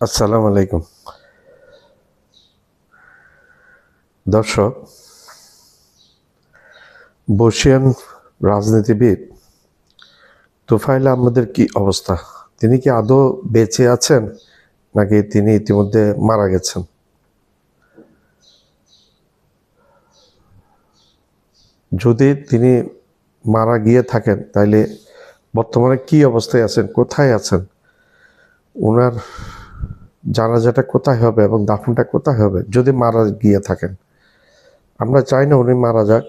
আসসালামু আলাইকুম দর্শক। বর্ষিয়ান রাজনীতিবিদ তোফায়েল আহমেদের কি অবস্থা? তিনি কি আদৌ বেঁচে আছেন নাকি তিনি ইতিমধ্যে মারা গেছেন? যদি তিনি মারা গিয়ে থাকেন তাহলে বর্তমানে কি অবস্থায় আছেন, কোথায় আছেন, ওনার জানাজাটা কোথায় হবে এবং দাফনটা কোথায় হবে? যদি মারা গিয়ে থাকেন, আমরা চাই না উনি মারা যাক।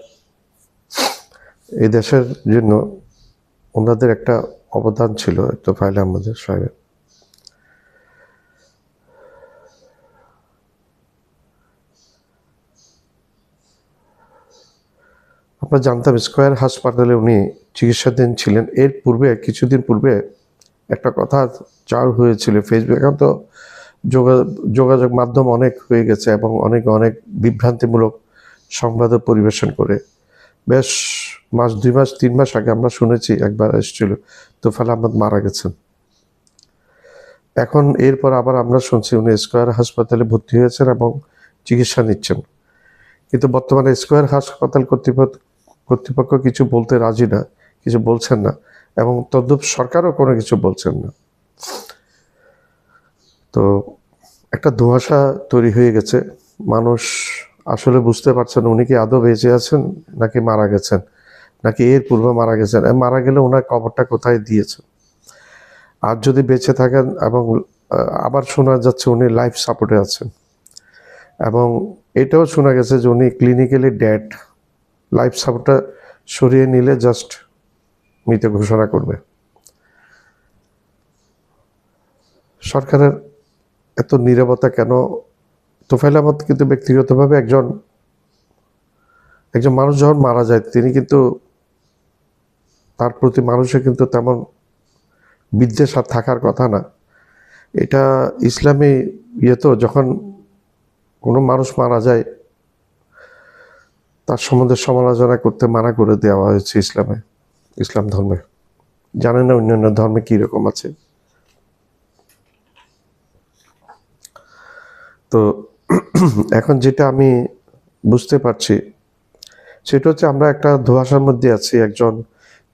এই দেশের জন্য ওনাদের একটা অবদান ছিল তোফায়েল আহমেদের সাহেবের। আমরা জানতাম স্কয়ার হাসপাতালে উনি চিকিৎসাধীন ছিলেন। এর পূর্বে কিছুদিন পূর্বে একটা কথা চার হয়েছিল ফেসবুক। এখন তো যোগাযোগ মাধ্যম অনেক হয়ে গেছে এবং অনেক অনেক বিভ্রান্তিমূলক সংবাদও পরিবেশন করে। বেশ মাস 2 মাস 3 মাস আগে আমরা শুনেছি একবার এসেছিল তোফায়েল আহমেদ মারা গেছেন। এখন এরপর আবার আমরা শুনছি উনি স্কয়ার হাসপাতালে ভর্তি হয়েছেন এবং চিকিৎসা নিচ্ছেন। কিন্তু বর্তমানে স্কয়ার হাসপাতাল কর্তৃপক্ষ কিছু বলতে রাজি না, কিছু বলছেন না, এবং তদ্রূপ সরকারও কোনো কিছু বলছেন না। তো একটা ধোঁয়াশা তৈরি হয়ে গেছে। মানুষ আসলে বুঝতে পারছেন উনি কি আদৌ বেঁচে আছেন নাকি মারা গেছেন, নাকি এর পূর্বে মারা গেছেন। মারা গেলে ওনার কবরটা কোথায় দিয়েছেন। আর যদি বেঁচে থাকেন, এবং আবার শোনা যাচ্ছে উনি লাইফ সাপোর্টে আছেন, এবং এটাও শোনা গেছে যে উনি ক্লিনিক্যালি ডেড। লাইফ সাপোর্টটা সরিয়ে নিলে জাস্ট মৃত ঘোষণা করবে। সরকারের এত নীরবতা কেন? তোফায়েল আহমেদ কিন্তু ব্যক্তিগতভাবে একজন মানুষ যখন মারা যায় তিনি কিন্তু তার প্রতি মানুষের কিন্তু তেমন বিদ্বেষ আর থাকার কথা না। এটা ইসলামী তো যখন কোনো মানুষ মারা যায় তার সম্বন্ধে সমালোচনা করতে মানা করে দেওয়া হয়েছে ইসলাম ধর্মে। জানেন না অন্যান্য ধর্মে কীরকম আছে। তো এখন যেটা আমি বুঝতে পারছি সেটা হচ্ছে আমরা একটা ধোঁয়াশার মধ্যে আছি। একজন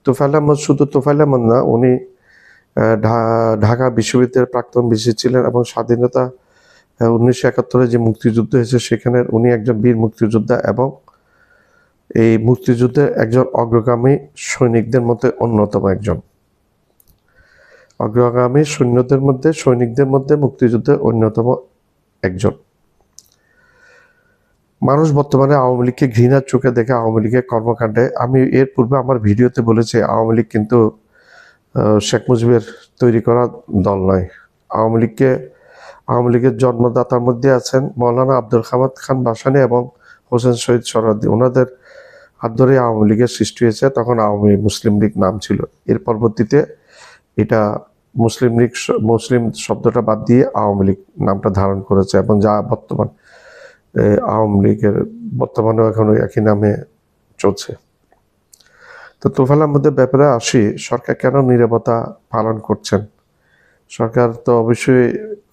তোফায়েল আহমেদ, শুধু তোফায়েল আহমেদ না, উনি ঢাকা বিশ্ববিদ্যালয়ের প্রাক্তন ভিসি ছিলেন এবং স্বাধীনতা 1971 যে মুক্তিযুদ্ধ হয়েছে সেখানে উনি একজন বীর মুক্তিযোদ্ধা এবং এই মুক্তিযুদ্ধের একজন অগ্রগামী সৈনিকদের মধ্যে অন্যতম একজন। অগ্রগামী সৈনিকদের মধ্যে মুক্তিযুদ্ধের অন্যতম একজন। মানুষ বর্তমানে আওয়ামী লীগকে ঘৃণার চোখে দেখে আওয়ামী লীগের কর্মকাণ্ডে, আমি এর পূর্বে আমার ভিডিওতে বলেছি আওয়ামী লীগ কিন্তু শেখ মুজিবের তৈরি করা দল নয়। আওয়ামী লীগের জন্মদাতার মধ্যে আছেন মৌলানা আব্দুল হামিদ খান ভাসানী এবং হোসেন শহীদ সোহরাওয়ার্দী। ওনাদের হাত ধরে আওয়ামী লীগের সৃষ্টি হয়েছে। তখন মুসলিম লীগ নাম ছিল। এর পরবর্তীতে এটা মুসলিম শব্দটা বাদ দিয়ে আওয়ামী লীগ নামটা ধারণ করেছে এবং যা বর্তমান আওয়ামী লীগের বর্তমানেও এখন একই নামে চলছে। তো তোফায়েল আহমেদের ব্যাপারে আসি। সরকার কেন নীরবতা পালন করছেন? সরকার তো অবশ্যই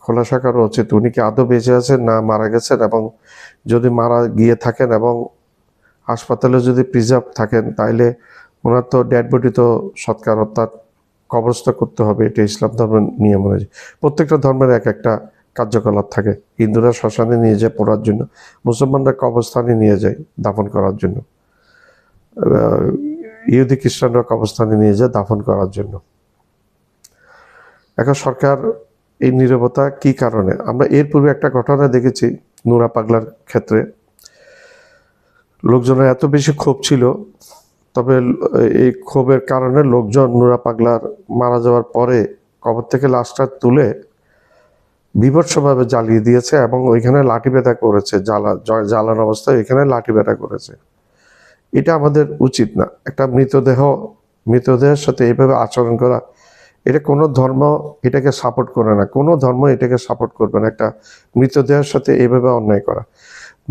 খোলাসা করা উচিত উনি কি আদৌ বেঁচে আছেন না মারা গেছেন, এবং যদি মারা গিয়ে থাকেন এবং হাসপাতালে যদি প্রিজার্ভ থাকেন তাহলে ওনার তো ডেড বডি তো সৎকার অর্থাৎ কবরস্থ করতে হবে। এটা ইসলাম ধর্মের নিয়ম অনুযায়ী। প্রত্যেকটা ধর্মের এক একটা কার্যকলাপ থাকে। হিন্দুরা শ্মশানে নিয়ে যায় পোড়ার জন্য, মুসলমানরা কবরস্থানে নিয়ে যায় দাফন করার জন্য, ইহুদি খ্রিস্টানরা কবরস্থানে নিয়ে যায় দাফন করার জন্য। এখন সরকার এই নীরবতা কি কারণে? আমরা এর পূর্বে একটা ঘটনা দেখেছি নুরা পাগলার ক্ষেত্রে। লোকজনের এত বেশি ক্ষোভ ছিল, তবে এই ক্ষোভের কারণে লোকজন নুরা পাগলার মারা যাওয়ার পরে কবর থেকে লাশটা তুলে বিভৎসভাবে জ্বালিয়ে দিয়েছে এবং ওইখানে লাঠি পেটা করেছে। জ্বালানো অবস্থায় ওইখানে লাঠি পেটা করেছে। এটা আমাদের উচিত না। একটা মৃতদেহের সাথে এইভাবে আচরণ করা, এটা কোনো ধর্ম এটাকে সাপোর্ট করে না। কোনো ধর্ম এটাকে সাপোর্ট করবে না, একটা মৃতদেহের সাথে এইভাবে অন্যায় করা।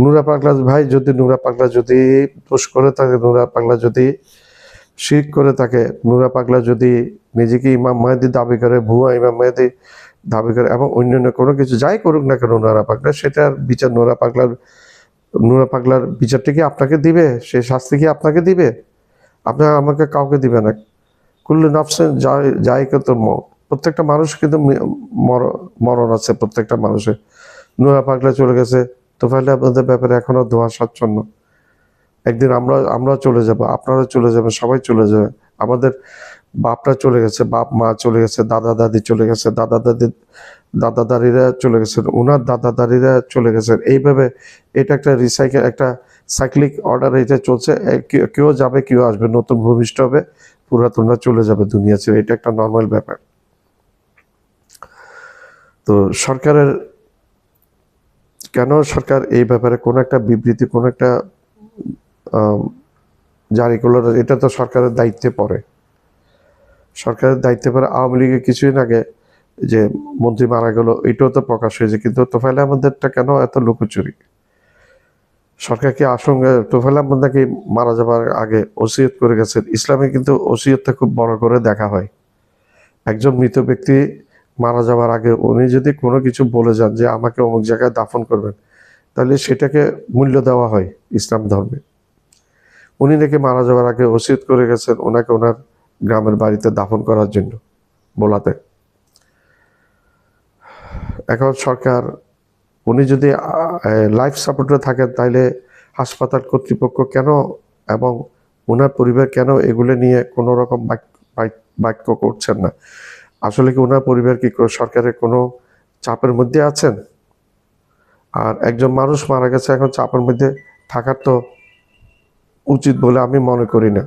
নুরা পাগলা ভাই, যদি নুরা পাগলা যদি দোষ করে থাকে, নুরা পাগলা যদি শিরক করে থাকে, নুরা পাগলা যদি নিজেকে ইমাম মেহেদী দাবি করে, ভুয়া ইমাম মেহেদী দাবি করে, এবং অন্যান্য কোনো কিছু যাই করুক না কেন নোরা পাগলা, সেটার বিচার নোরা পাগলার বিচারটা কি আপনাকে দিবে? সে শাস্তি কি আপনাকে দিবে? আপনার আমাকে কাউকে দিবে না। কুল্লু নাফসিন যায়কাতুল মউত। প্রত্যেকটা মানুষ কিন্তু মরণ আছে প্রত্যেকটা মানুষের। নোরা পাগলা চলে গেছে, তোফায়েল আহমেদের ব্যাপারে এখনো দোয়া স্বচ্ছন্ন। একদিন আমরা চলে যাব, আপনারা চলে যাবেন, সবাই চলে যাবে। আমাদের বাপরা চলে গেছে, বাপ মা চলে গেছে, দাদা দাদি চলে গেছে, দাদা দাদিরা চলে গেছেন, ওনার দাদা দাদিরা চলে গেছেন। এইভাবে এটা একটা একটা সাইক্লিক অর্ডার, এটা চলছে। কেউ যাবে, কেউ আসবে, নতুন ভূমিষ্ঠ হবে, পুরাতনরা চলে যাবে দুনিয়া ছেড়ে। এটা একটা নর্মাল ব্যাপার। তো কেন সরকার এই ব্যাপারে কোনো একটা বিবৃতি, কোনো একটা জারি করলো না? এটা তো সরকারের দায়িত্বে পড়ে। সরকারের দায়িত্বে পড়ে। আওয়ামী লীগের কিছুদিন আগে যে মন্ত্রী মারা গেল, এটাও তো প্রকাশ হয়েছে, কিন্তু তোফায়েল আহমেদেরটা কেন এত লুকোচুরি? সরকার কি আশঙ্কা, তোফায়েল আহমেদ নাকি মারা যাবার আগে ওসিয়ত করে গেছেন। ইসলামে কিন্তু ওসিয়তটা খুব বড় করে দেখা হয়। একজন মৃত ব্যক্তি মারা যাওয়ার আগে উনি যদি কোনো কিছু বলে যান যে আমাকে অমুক জায়গায় দাফন করবেন, তাহলে সেটাকে মূল্য দেওয়া হয় ইসলাম ধর্মে। উনি নাকি মারা যাওয়ার আগে ওসিয়ত করে গেছেন ওনাকে ওনার গ্রামের বাড়িতে দাফন করার জন্য বলাতে। এখন সরকার, উনি যদি লাইফ সাপোর্টে থাকেন, তাইলে হাসপাতাল কর্তৃপক্ষ কেন এবং ওনার পরিবার কেন এগুলো নিয়ে কোনো রকম বাক্য করছেন না? আসলে কি ওনার পরিবার কি সরকারের কোনো চাপের মধ্যে আছেন? আর একজন মানুষ মারা গেছে, এখন চাপের মধ্যে থাকার তো উচিত বলে আমি মনে করি না।